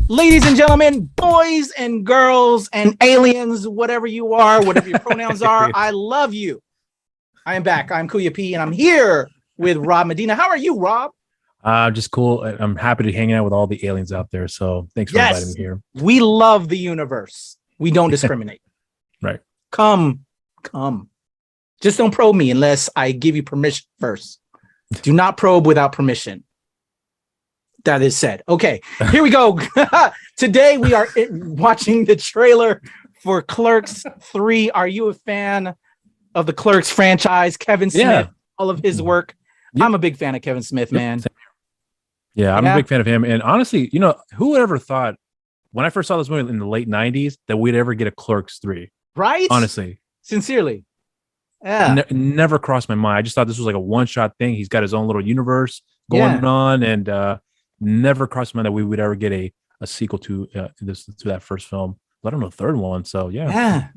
Ladies and gentlemen, boys and girls and aliens, whatever you are, whatever your pronouns are, I love you. I am back. I'm Kuya P, and I'm here with Rob Medina. How are you, Rob? Just cool. I'm happy to hang out with all the aliens out there. So thanks for inviting me here. We love the universe. We don't discriminate. Right. Come. Just don't probe me unless I give you permission first. Do not probe without permission. That is said. Okay, here we go. Today we are watching the trailer for Clerks 3. Are you a fan of the Clerks franchise? Kevin Smith, all of his work. Yep. I'm a big fan of Kevin Smith, man. Yeah, I'm a big fan of him. And honestly, who would ever thought when I first saw this movie in the late 90s that we'd ever get a Clerks 3? Right? Honestly. Sincerely. Yeah. Never crossed my mind. I just thought this was like a one-shot thing. He's got his own little universe going on, and never crossed my mind that we would ever get a sequel to that first film, let alone a third one. So yeah.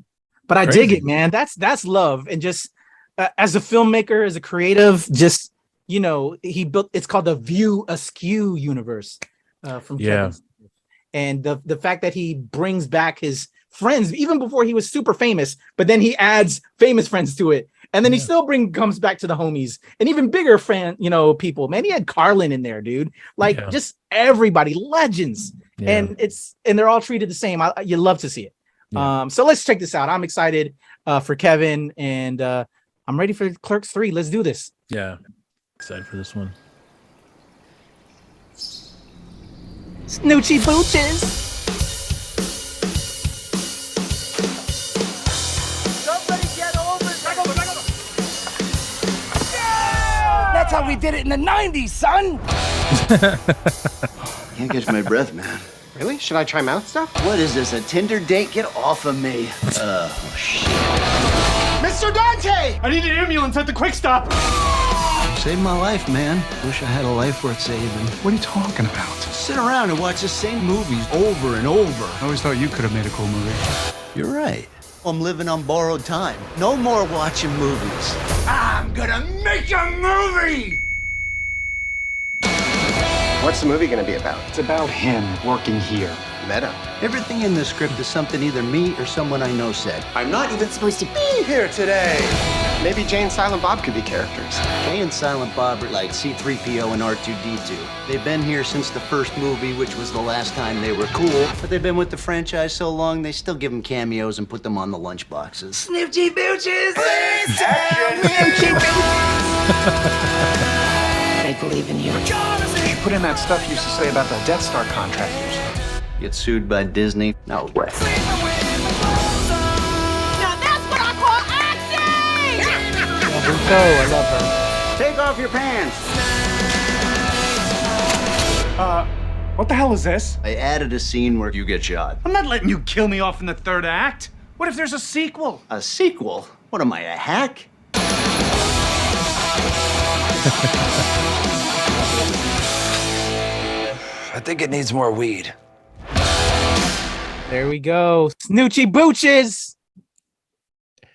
But I dig it, man. That's love. And just as a filmmaker, as a creative, just he built. It's called the View Askew universe from Kevin Smith. And the fact that he brings back his friends even before he was super famous, but then he adds famous friends to it. And then he still comes back to the homies and even bigger fan, people. Man, he had Carlin in there, dude. Just everybody, legends. Yeah. And they're all treated the same. You love to see it. Yeah. So let's check this out. I'm excited for Kevin, and I'm ready for Clerks 3. Let's do this. Yeah, excited for this one. Snoochie booches. That's how we did it in the 90s, son. Can't catch my breath, man. Really? Should I try mouth stuff? What is this, a Tinder date? Get off of me. Oh, shit. Mr. Dante! I need an ambulance at the Quick Stop. Saved my life, man. Wish I had a life worth saving. What are you talking about? Sit around and watch the same movies over and over. I always thought you could have made a cool movie. You're right. I'm living on borrowed time. No more watching movies. I'm gonna make a movie! What's the movie gonna be about? It's about him working here. Meta. Everything in the script is something either me or someone I know said. I'm not even supposed to be here today. Maybe Jay and Silent Bob could be characters. Jay and Silent Bob are like C-3PO and R2-D2. They've been here since the first movie, which was the last time they were cool. But they've been with the franchise so long, they still give them cameos and put them on the lunch boxes. Snoochie booches! Please tell me. I believe in you. Put in that stuff you used to say about the Death Star contractors. Get sued by Disney? No way. Now that's what I call acting! I love her. Take off your pants. What the hell is this? I added a scene where you get shot. I'm not letting you kill me off in the third act. What if there's a sequel? A sequel? What am I, a hack? I think it needs more weed. There we go. Snoochie booches.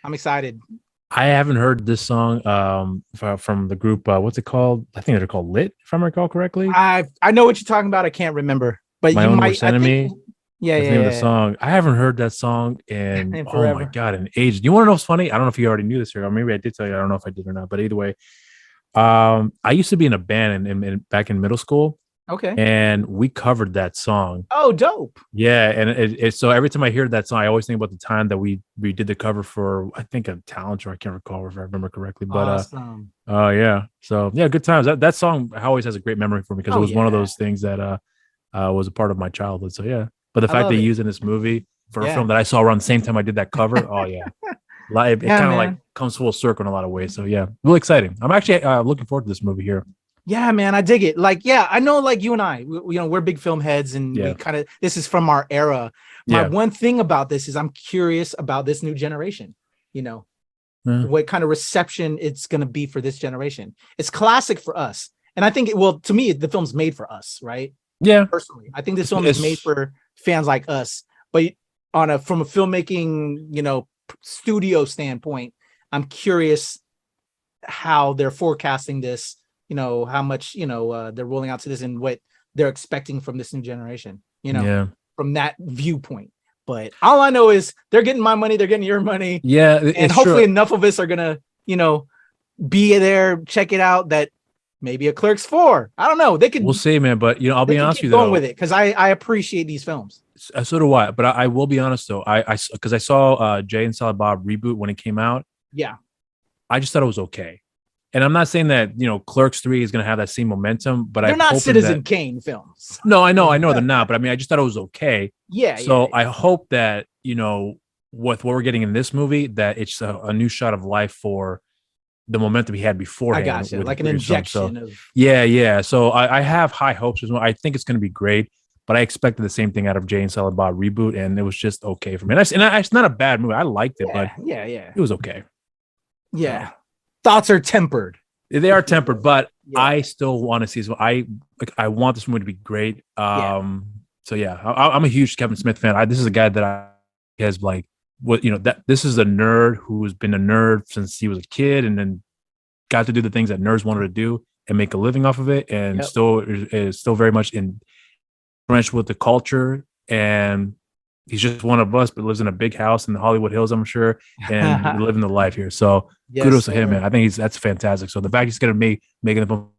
I'm excited. I haven't heard this song from the group. What's it called? I think they're called Lit, if I recall correctly. I know what you're talking about. I can't remember. But My you Own might. Worst Enemy. Yeah. The name of the song. I haven't heard that song in oh my god, in ages. You want to know what's funny? I don't know if you already knew this or maybe I did tell you. I don't know if I did or not. But either way, I used to be in a band in back in middle school. Okay. And we covered that song. Oh, dope. Yeah, and it so every time I hear that song, I always think about the time that we did the cover for I think a talent show. I can't recall if I remember correctly, but awesome. Yeah. So yeah, good times. That song always has a great memory for me because it was one of those things that was a part of my childhood. So yeah, but the fact they use in this movie for a film that I saw around the same time I did that cover, oh yeah, it kind of like comes full circle in a lot of ways. So yeah, really exciting. I'm actually looking forward to this movie here. Yeah, man, I dig it. I know, you and I, we're big film heads, and we kind of this is from our era. My one thing about this is I'm curious about this new generation. What kind of reception it's going to be for this generation. It's classic for us, and I think to me, the film's made for us, right? Yeah, personally, I think this film is made for fans like us. But from a filmmaking, studio standpoint, I'm curious how they're forecasting this. How much they're rolling out to this and what they're expecting from this new generation. from that viewpoint. But all I know is they're getting my money, they're getting your money. Yeah. And hopefully enough of us are gonna, be there, check it out. That maybe a Clerks 4. I don't know. We'll see, man. But I'll be honest with you, going with it because I appreciate these films. So do I. But I will be honest though. Because I saw Jay and Silent Bob reboot when it came out. Yeah. I just thought it was okay. And I'm not saying that Clerks 3 is going to have that same momentum, but they're not Citizen Kane films. No, I know they're not. But I mean, I just thought it was okay. Yeah. So I hope that with what we're getting in this movie, that it's a new shot of life for the momentum he had beforehand. I gotcha. Like an injection of. Yeah. So I have high hopes as well. I think it's going to be great. But I expected the same thing out of Jay and Silent Bob reboot, and it was just okay for me. And it's not a bad movie. I liked it, but it was okay. Yeah. Thoughts are tempered. They are tempered, but I still want to see this. I want this movie to be great. So yeah, I'm a huge Kevin Smith fan. This is a guy that has this is a nerd who's been a nerd since he was a kid, and then got to do the things that nerds wanted to do and make a living off of it, and still is still very much in French with the culture. And he's just one of us, but lives in a big house in the Hollywood Hills, I'm sure, and living the life here. So kudos to him, man. I think that's fantastic. So the fact he's going to making the film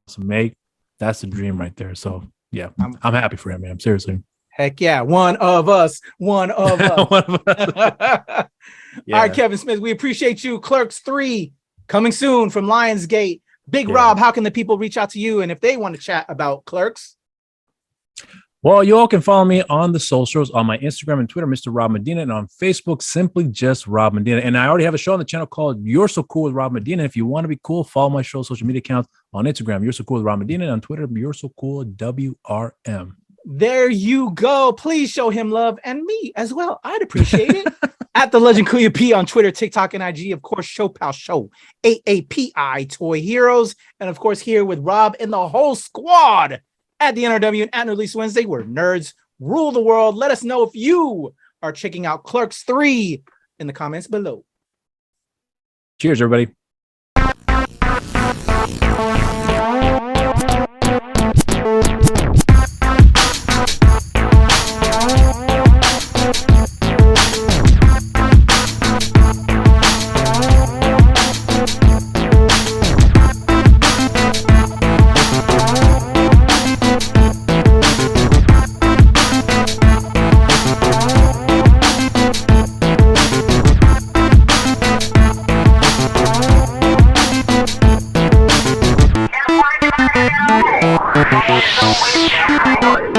that's the dream right there. So yeah, I'm happy for him, man. Seriously. Heck yeah. One of us. One of us. All right, Kevin Smith, we appreciate you. Clerks 3 coming soon from Lionsgate. Big Rob, how can the people reach out to you? And if they want to chat about Clerks? Well, you all can follow me on the socials, on my Instagram and Twitter, Mr. Rob Medina, and on Facebook, simply just Rob Medina. And I already have a show on the channel called You're So Cool with Rob Medina. If you want to be cool, follow my show's social media accounts on Instagram, You're So Cool with Rob Medina, and on Twitter, You're So Cool WRM. There you go. Please show him love and me as well. I'd appreciate it. At the Legend Kuya P on Twitter, TikTok, and IG. Of course, Show Pal Show, AAPI Toy Heroes. And of course, here with Rob and the whole squad at the NRW and at Release Wednesday, where nerds rule the world. Let us know if you are checking out Clerks 3 in the comments below. Cheers, everybody. Don't